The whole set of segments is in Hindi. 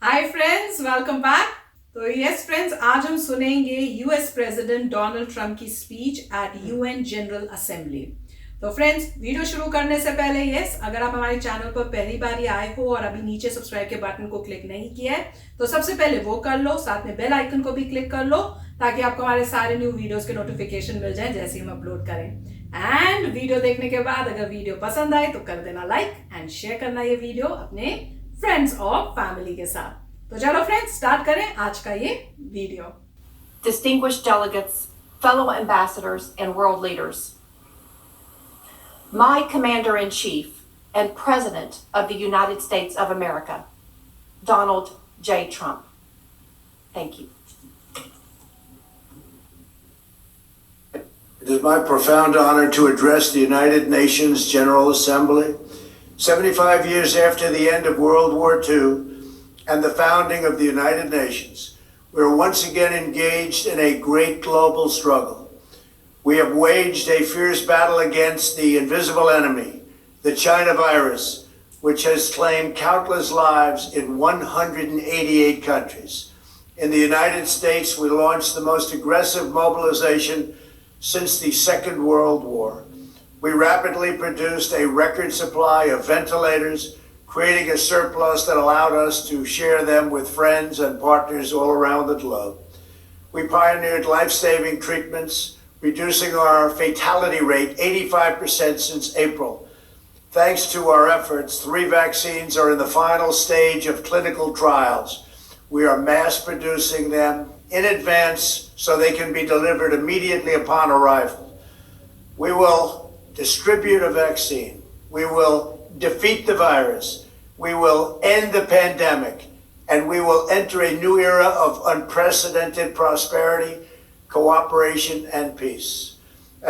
Hi friends, welcome back. तो यस फ्रेंड्स, आज हम सुनेंगे यूएस प्रेसिडेंट डोनाल्ड ट्रंप की speech at UN general assembly. तो फ्रेंड्स, वीडियो शुरू करने से पहले अगर आप हमारे चैनल पर पहली बार ही आए हो और अभी नीचे सब्सक्राइब के बटन को क्लिक नहीं किया है तो सबसे पहले वो कर लो, साथ में बेल आइकन को भी क्लिक कर लो ताकि आपको हमारे सारे न्यू वीडियोस के नोटिफिकेशन मिल जाए जैसे हम अपलोड करें। एंड वीडियो देखने के बाद अगर वीडियो पसंद आए तो कर देना लाइक एंड शेयर करना ये वीडियो अपने फ्रेंड्स और फैमिली के साथ। तो चलो फ्रेंड्स, स्टार्ट करें आज का ये video. Distinguished delegates, fellow ambassadors, and world leaders. My Commander-in-Chief and President of the United States of America, Donald J. Trump. Thank you. It is my profound honor to address the United Nations General Assembly 75 years after the end of World War II and the founding of the United Nations. We are once again engaged in a great global struggle. We have waged a fierce battle against the invisible enemy, the China virus, which has claimed countless lives in 188 countries. In the United States, we launched the most aggressive mobilization since the Second World War. We rapidly produced a record supply of ventilators, creating a surplus that allowed us to share them with friends and partners all around the globe. We pioneered life-saving treatments, reducing our fatality rate 85% since April. Thanks to our efforts, 3 vaccines are in the final stage of clinical trials. We are mass producing them in advance so they can be delivered immediately upon arrival. We will distribute a vaccine. We will defeat the virus. We will end the pandemic, and we will enter a new era of unprecedented prosperity, cooperation, and peace.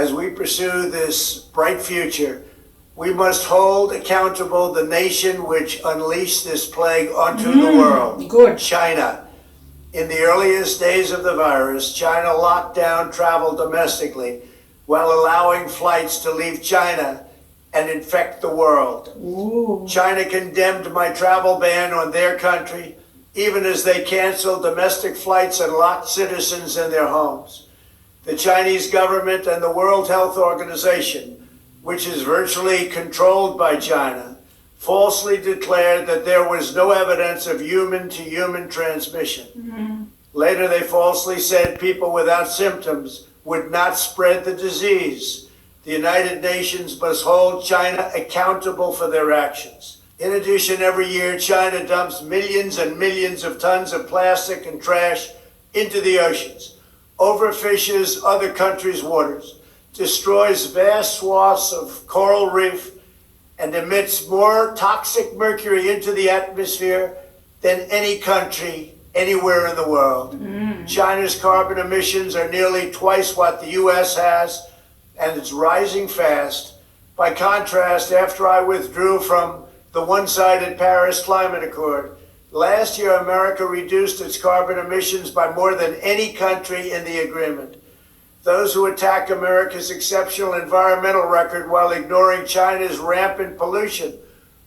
As we pursue this bright future, we must hold accountable the nation which unleashed this plague onto the world, Good. China. In the earliest days of the virus, China locked down travel domestically while allowing flights to leave China and infect the world. Ooh. China condemned my travel ban on their country, even as they canceled domestic flights and locked citizens in their homes. The Chinese government and the World Health Organization, which is virtually controlled by China, falsely declared that there was no evidence of human-to-human transmission. Later, they falsely said people without symptoms would not spread the disease. The United Nations must hold China accountable for their actions. In addition, every year, China dumps millions and millions of tons of plastic and trash into the oceans, overfishes other countries' waters, destroys vast swaths of coral reef, and emits more toxic mercury into the atmosphere than any country anywhere in the world. China's carbon emissions are nearly twice what the U.S. has, and it's rising fast. By contrast, after I withdrew from the one-sided Paris Climate Accord, last year America reduced its carbon emissions by more than any country in the agreement. Those who attack America's exceptional environmental record while ignoring China's rampant pollution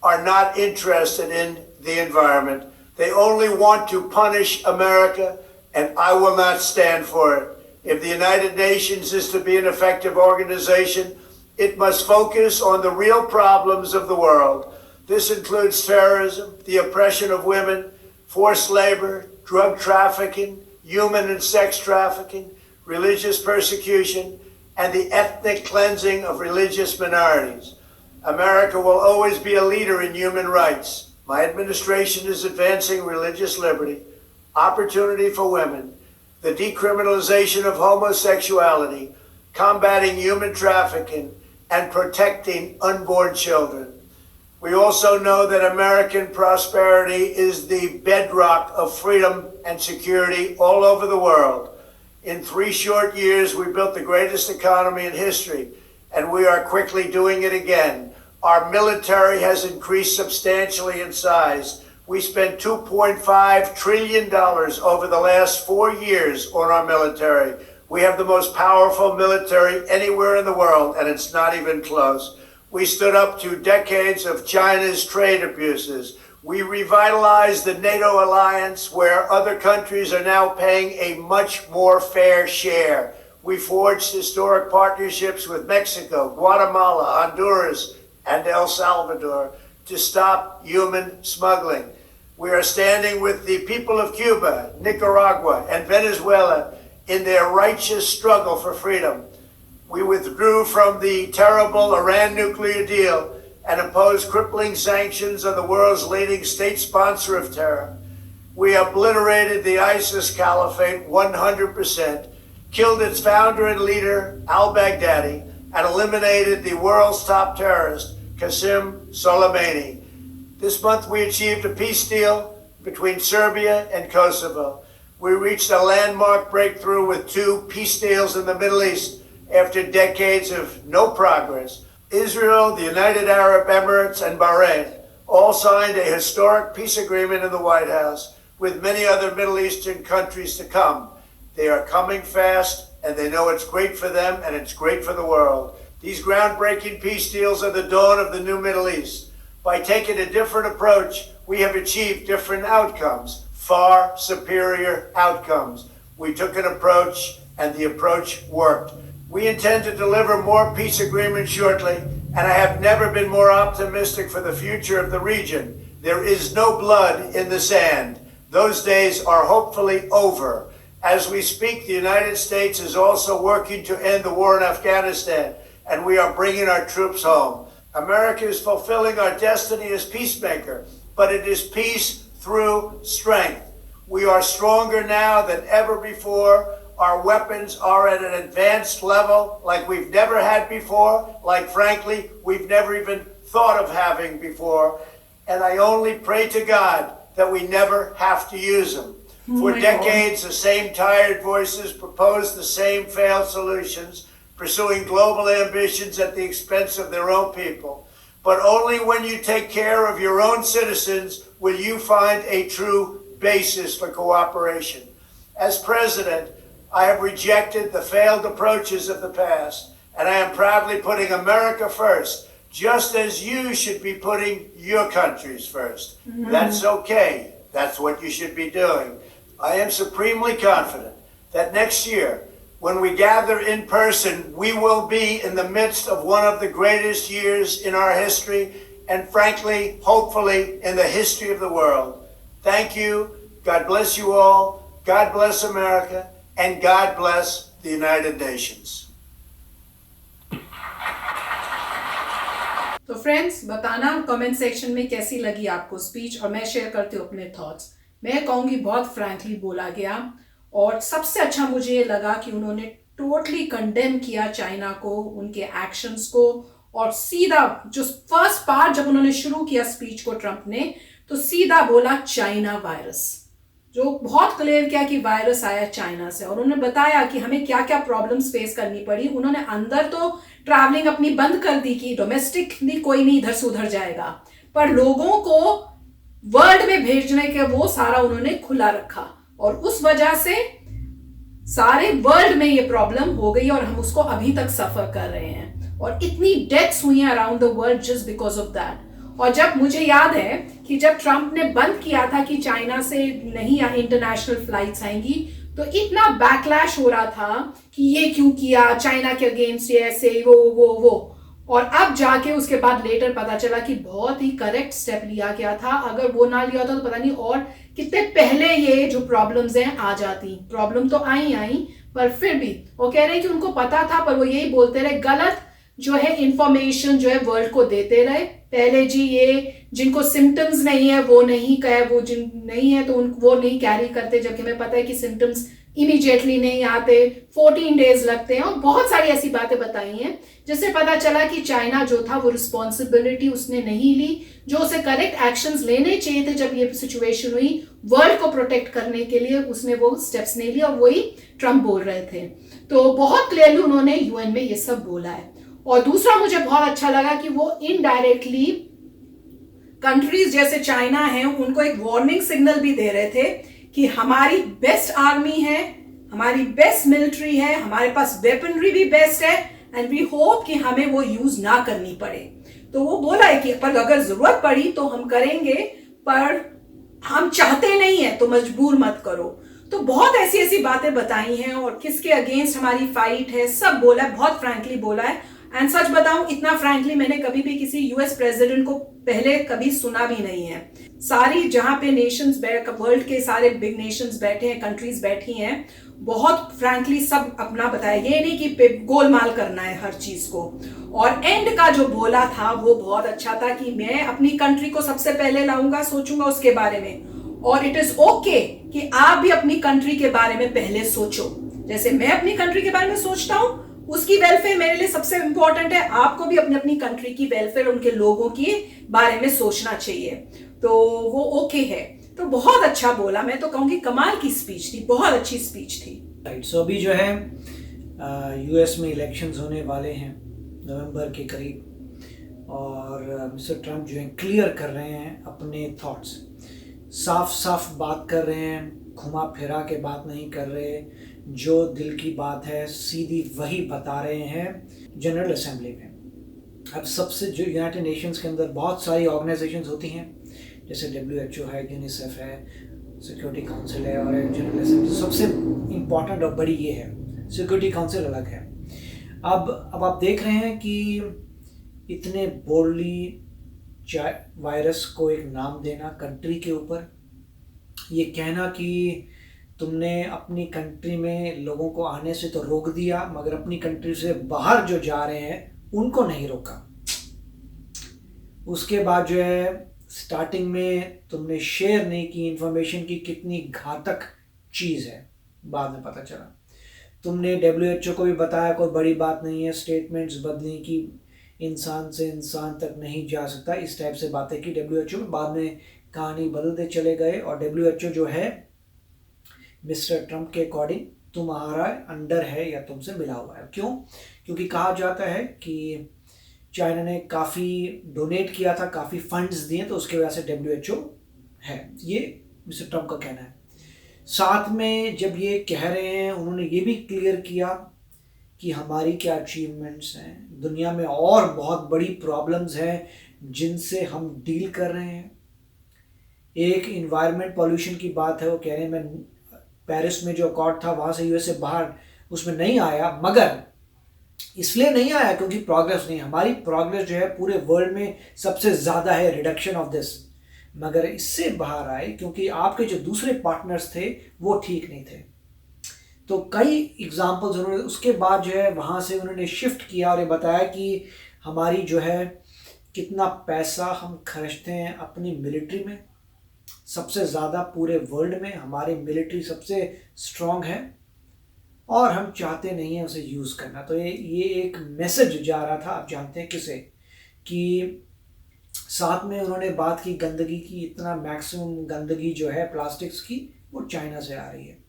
are not interested in the environment. They only want to punish America, and I will not stand for it. If the United Nations is to be an effective organization, it must focus on the real problems of the world. This includes terrorism, the oppression of women, forced labor, drug trafficking, human and sex trafficking, religious persecution, and the ethnic cleansing of religious minorities. America will always be a leader in human rights. My administration is advancing religious liberty, opportunity for women, the decriminalization of homosexuality, combating human trafficking, and protecting unborn children. We also know that American prosperity is the bedrock of freedom and security all over the world. In 3 short years, we built the greatest economy in history, and we are quickly doing it again. Our military has increased substantially in size. We spent $2.5 trillion over the last 4 years on our military. We have the most powerful military anywhere in the world, and it's not even close. We stood up to decades of China's trade abuses. We revitalized the NATO alliance, where other countries are now paying a much more fair share. We forged historic partnerships with Mexico, Guatemala, Honduras, and El Salvador to stop human smuggling. We are standing with the people of Cuba, Nicaragua, and Venezuela in their righteous struggle for freedom. We withdrew from the terrible Iran nuclear deal and imposed crippling sanctions on the world's leading state sponsor of terror. We obliterated the ISIS caliphate 100%, killed its founder and leader, al-Baghdadi, and eliminated the world's top terrorist, Qasem Soleimani. This month we achieved a peace deal between Serbia and Kosovo. We reached a landmark breakthrough with 2 peace deals in the Middle East after decades of no progress. Israel, the United Arab Emirates, and Bahrain all signed a historic peace agreement in the White House, with many other Middle Eastern countries to come. They are coming fast, and they know it's great for them and it's great for the world. These groundbreaking peace deals are the dawn of the new Middle East. By taking a different approach, we have achieved different outcomes, far superior outcomes. We took an approach, and the approach worked. We intend to deliver more peace agreements shortly, and I have never been more optimistic for the future of the region. There is no blood in the sand. Those days are hopefully over. As we speak, the United States is also working to end the war in Afghanistan, and we are bringing our troops home. America is fulfilling our destiny as peacemaker, but it is peace through strength. We are stronger now than ever before. Our weapons are at an advanced level like we've never had before, like frankly, we've never even thought of having before. And I only pray to God that we never have to use them. For decades, the same tired voices proposed the same failed solutions, pursuing global ambitions at the expense of their own people. But only when you take care of your own citizens will you find a true basis for cooperation. As president, I have rejected the failed approaches of the past, and I am proudly putting America first, just as you should be putting your countries first. That's okay. That's what you should be doing. I am supremely confident that next year, when we gather in person, we will be in the midst of one of the greatest years in our history, and frankly, hopefully, in the history of the world. Thank you. God bless you all. God bless America. And God bless the United Nations. तो फ्रेंड्स, बताना कमेंट सेक्शन में कैसी लगी आपको स्पीच, और मैं शेयर करती हूँ अपने थॉट्स। मैं कहूँगी बहुत फ्रैंकली बोला गया, और सबसे अच्छा मुझे ये लगा कि उन्होंने टोटली कंडेम किया चाइना को, उनके एक्शंस को, और सीधा जो फर्स्ट पार्ट जब उन्होंने शुरू किया स्पीच को ट्रंप ने, तो सीधा बोला चाइना वायरस, जो बहुत क्लियर किया कि वायरस आया चाइना से, और उन्होंने बताया कि हमें क्या क्या प्रॉब्लम्स फेस करनी पड़ी। उन्होंने अंदर तो ट्रैवलिंग अपनी बंद कर दी कि डोमेस्टिकली कोई नहीं इधर से उधर जाएगा, पर लोगों को वर्ल्ड में भेजने के वो सारा उन्होंने खुला रखा, और उस वजह से सारे वर्ल्ड में ये प्रॉब्लम हो गई, और हम उसको अभी तक सफर कर रहे हैं, और इतनी डेथ्स हुई हैं around the world just because of that. और जब मुझे याद है कि जब ट्रंप ने बंद किया था कि चाइना से नहीं इंटरनेशनल फ्लाइट्स आएंगी, तो इतना बैकलैश हो रहा था कि ये क्यों किया, चाइना के अगेंस्ट ये ऐसे वो, और अब जाके उसके बाद लेटर पता चला कि बहुत ही करेक्ट स्टेप लिया गया था। अगर वो ना लिया होता तो पता नहीं और कितने पहले ये जो प्रॉब्लम्स हैं आ जाती। प्रॉब्लम तो आई, पर फिर भी वो कह रहे हैं कि उनको पता था, पर वो यही बोलते रहे, गलत जो है इंफॉर्मेशन जो है वर्ल्ड को देते रहे। पहले जी ये जिनको सिम्टम्स नहीं है वो नहीं कहे, वो जिन नहीं है तो वो नहीं कैरी करते, जबकि हमें पता है कि सिम्टम्स इमीडिएटली नहीं आते, 14 डेज लगते हैं, और बहुत सारी ऐसी बातें बताई हैं जिससे पता चला कि चाइना जो था वो रिस्पॉन्सिबिलिटी उसने नहीं ली, जो उसे करेक्ट एक्शंस लेने चाहिए थे जब ये सिचुएशन हुई वर्ल्ड को प्रोटेक्ट करने के लिए, उसने वो स्टेप्स नहीं लिए, और वही ट्रंप बोल रहे थे। तो बहुत क्लियरली उन्होंने यूएन में ये सब बोला है। और दूसरा मुझे बहुत अच्छा लगा कि वो इनडायरेक्टली कंट्रीज जैसे चाइना है उनको एक वार्निंग सिग्नल भी दे रहे थे कि हमारी बेस्ट आर्मी है, हमारी बेस्ट मिलिट्री है, हमारे पास वेपनरी भी बेस्ट है, एंड वी होप कि हमें वो यूज ना करनी पड़े। तो वो बोला है कि पर अगर जरूरत पड़ी तो हम करेंगे, पर हम चाहते नहीं है तो मजबूर मत करो। तो बहुत ऐसी ऐसी बातें बताई हैं और किसके अगेंस्ट हमारी फाइट है, सब बोला है, बहुत फ्रैंकली बोला है। एंड सच बताऊं, इतना फ्रैंकली मैंने कभी भी किसी यूएस प्रेसिडेंट को पहले कभी सुना भी नहीं है। सारी जहां पे नेशंस, वर्ल्ड के सारे बिग नेशंस बैठे हैं, कंट्रीज बैठी हैं, बहुत फ्रैंकली सब अपना बताया। ये नहीं कि गोलमाल करना है हर चीज को। और एंड का जो बोला था वो बहुत अच्छा था कि मैं अपनी कंट्री को सबसे पहले लाऊंगा, सोचूंगा उसके बारे में, और इट इज ओके कि आप भी अपनी कंट्री के बारे में पहले सोचो। जैसे मैं अपनी कंट्री के बारे में सोचता हूं, उसकी वेलफेयर मेरे लिए सबसे इंपॉर्टेंट है। आपको भी अपनी अपनी कंट्री की वेलफेयर, उनके लोगों के बारे में सोचना चाहिए। तो वो ओके है। तो बहुत अच्छा बोला, मैं तो कहूंगी कमाल की स्पीच थी, बहुत अच्छी स्पीच थी। राइट, सो अभी जो है यूएस में इलेक्शंस होने वाले हैं नवंबर के करीब, और मिस्टर ट्रम्प जो है क्लियर कर रहे हैं अपने थॉट्स, साफ साफ बात कर रहे हैं, घुमा फिरा के बात नहीं कर रहे, जो दिल की बात है सीधी वही बता रहे हैं जनरल असेंबली में। अब सबसे जो यूनाइटेड नेशंस के अंदर बहुत सारी ऑर्गेनाइजेशंस होती हैं, जैसे WHO है, यूनिसेफ है, सिक्योरिटी काउंसिल है, और जनरल असेंबली सबसे इम्पॉर्टेंट और बड़ी ये है। सिक्योरिटी काउंसिल अलग है। अब आप देख रहे हैं कि इतने बोल्डली वायरस को एक नाम देना कंट्री के ऊपर, ये कहना कि तुमने अपनी कंट्री में लोगों को आने से तो रोक दिया, मगर अपनी कंट्री से बाहर जो जा रहे हैं उनको नहीं रोका। उसके बाद जो है स्टार्टिंग में तुमने शेयर नहीं की इंफॉर्मेशन की कितनी घातक चीज़ है, बाद में पता चला। तुमने WHO को भी बताया कोई बड़ी बात नहीं है, स्टेटमेंट्स बदली कि इंसान से इंसान तक नहीं जा सकता, इस टाइप से बातें की WHO में। बाद में कहानी बदलते चले गए, और WHO जो है मिस्टर ट्रम्प के अकॉर्डिंग तुम्हारा अंडर है या तुमसे मिला हुआ है। क्यों? क्योंकि कहा जाता है कि चाइना ने काफ़ी डोनेट किया था, काफ़ी फंड्स दिए, तो उसकी वजह से WHO है, ये मिस्टर ट्रम्प का कहना है। साथ में जब ये कह रहे हैं, उन्होंने ये भी क्लियर किया कि हमारी क्या अचीवमेंट्स हैं, दुनिया में और बहुत बड़ी प्रॉब्लम्स हैं जिनसे हम डील कर रहे हैं। एक इन्वायरमेंट पॉल्यूशन की बात है, वो कह रहे हैं मैं पेरिस में जो अकॉर्ड था वहाँ से यूएस से बाहर उसमें नहीं आया, मगर इसलिए नहीं आया क्योंकि प्रोग्रेस नहीं। हमारी प्रोग्रेस जो है पूरे वर्ल्ड में सबसे ज़्यादा है, रिडक्शन ऑफ दिस, मगर इससे बाहर आए क्योंकि आपके जो दूसरे पार्टनर्स थे वो ठीक नहीं थे। तो कई एग्जाम्पल्स उन्होंने उसके बाद जो है वहाँ से उन्होंने शिफ्ट किया और ये बताया कि हमारी जो है कितना पैसा हम खर्चते हैं अपनी मिलिट्री में, सबसे ज़्यादा पूरे वर्ल्ड में हमारी मिलिट्री सबसे स्ट्रॉन्ग है, और हम चाहते नहीं हैं उसे यूज़ करना। तो ये एक मैसेज जा रहा था, आप जानते हैं किसे, कि साथ में उन्होंने बात की गंदगी की, इतना मैक्सिमम गंदगी जो है प्लास्टिक्स की वो चाइना से आ रही है।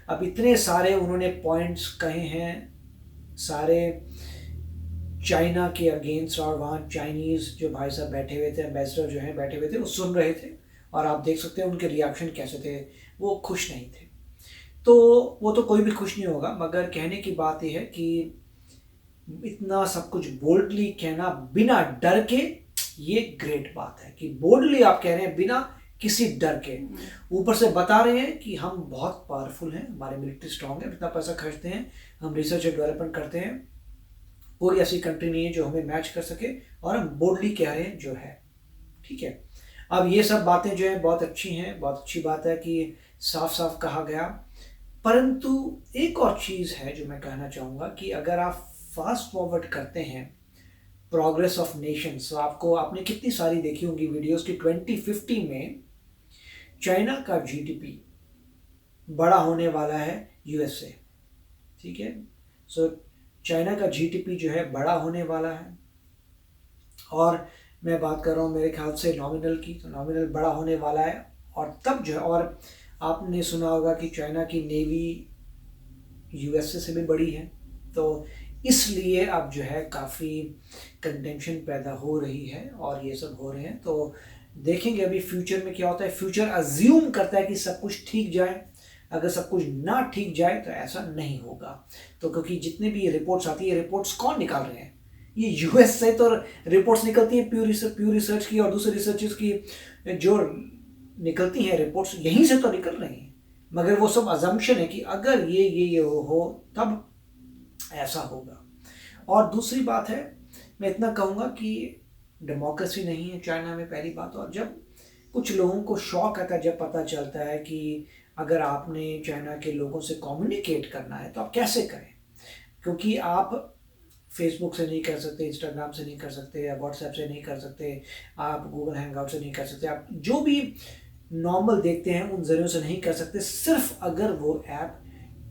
अब इतने सारे उन्होंने पॉइंट्स कहे हैं सारे चाइना के अगेंस्ट, और वहाँ चाइनीज़ जो भाई साहब बैठे हुए थे, एम्बेसडर जो हैं बैठे हुए थे, वो सुन रहे थे, और आप देख सकते हैं उनके रिएक्शन कैसे थे, वो खुश नहीं थे। तो वो तो कोई भी खुश नहीं होगा, मगर कहने की बात यह है कि इतना सब कुछ बोल्डली कहना बिना डर के, ये ग्रेट बात है कि बोल्डली आप कह रहे हैं बिना किसी डर के, ऊपर से बता रहे हैं कि हम बहुत पावरफुल हैं, हमारे मिलिट्री स्ट्रॉन्ग है, इतना पैसा खर्चते हैं, हम रिसर्च और डेवलपमेंट करते हैं, कोई ऐसी कंट्री नहीं है जो हमें मैच कर सके, और हम बोल्डली कह रहे हैं जो है। ठीक है, अब ये सब बातें जो है बहुत अच्छी हैं, बहुत अच्छी बात है कि साफ साफ कहा गया। परंतु एक और चीज़ है जो मैं कहना चाहूँगा कि अगर आप फास्ट फॉरवर्ड करते हैं प्रोग्रेस ऑफ नेशंस, तो आपने कितनी सारी देखी होंगी वीडियोस कि 2050 में चाइना का GDP बड़ा होने वाला है यूएस से। ठीक है, सो चाइना का GDP जो है बड़ा होने वाला है, और मैं बात कर रहा हूँ मेरे ख्याल से नॉमिनल की, तो नॉमिनल बड़ा होने वाला है। और तब जो है, और आपने सुना होगा कि चाइना की नेवी यूएसए से भी बड़ी है, तो इसलिए अब जो है काफ़ी कंटेंशन पैदा हो रही है और ये सब हो रहे हैं। तो देखेंगे अभी फ्यूचर में क्या होता है। फ्यूचर अज्यूम करता है कि सब कुछ ठीक जाए, अगर सब कुछ ना ठीक जाए तो ऐसा नहीं होगा। तो क्योंकि जितने भी ये रिपोर्ट्स आती है, रिपोर्ट्स कौन निकाल रहे हैं? ये यूएस से तो रिपोर्ट्स निकलती हैं प्यू रिसर्च की और दूसरे रिसर्चर्स की, जो निकलती हैं रिपोर्ट्स, यहीं से तो निकल रही हैं, मगर वो सब अजम्पशन है कि अगर ये हो तब ऐसा होगा। और दूसरी बात है, मैं इतना कहूँगा कि डेमोक्रेसी नहीं है चाइना में, पहली बात। और जब कुछ लोगों को शौक आता है जब पता चलता है कि अगर आपने चाइना के लोगों से कम्युनिकेट करना है तो आप कैसे करें, क्योंकि आप फेसबुक से नहीं कर सकते, इंस्टाग्राम से नहीं कर सकते, या व्हाट्सएप से नहीं कर सकते, आप गूगल हैंगआउट से नहीं कर सकते, आप जो भी नॉर्मल देखते हैं उन जरियों से नहीं कर सकते। सिर्फ अगर वो ऐप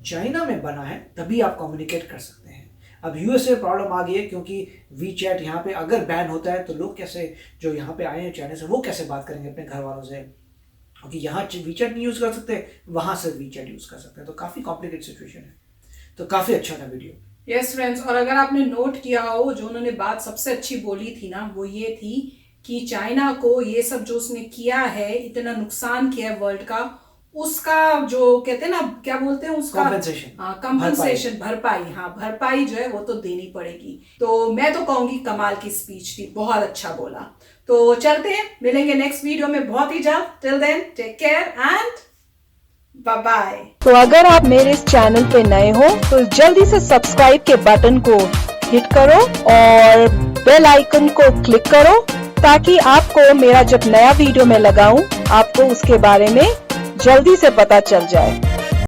चाइना में बना है तभी आप कम्युनिकेट कर सकते हैं। अब यूएसए प्रॉब्लम आ गई है, क्योंकि वीचैट यहाँ पे अगर बैन होता है तो लोग कैसे, जो यहाँ पे आए हैं चाइना से, वो कैसे बात करेंगे अपने घर वालों से, क्योंकि यहाँ वीचैट नहीं यूज़ कर सकते, वहाँ से वीचैट यूज़ कर सकते हैं। तो काफ़ी कॉम्प्लिकेटेड सिचुएशन है। तो काफ़ी अच्छा था वीडियो। यस फ्रेंड्स, और अगर आपने नोट किया हो, जो उन्होंने बात सबसे अच्छी बोली थी ना, वो ये थी कि चाइना को ये सब जो उसने किया है, इतना नुकसान किया है वर्ल्ड का, उसका जो कहते हैं ना, क्या बोलते हैं उसका, कंपनसेशन, भरपाई, हाँ भरपाई जो है वो तो देनी पड़ेगी। तो मैं तो कहूंगी कमाल की स्पीच थी, बहुत अच्छा बोला। तो चलते हैं, मिलेंगे नेक्स्ट वीडियो में बहुत ही जल्द। Till then take care and bye bye. तो अगर आप मेरे इस चैनल पे नए हो तो जल्दी से सब्सक्राइब के बटन को हिट करो और बेल आइकन को क्लिक करो, ताकि आपको मेरा जब नया वीडियो मैं लगाऊं आपको उसके बारे में जल्दी से पता चल जाए।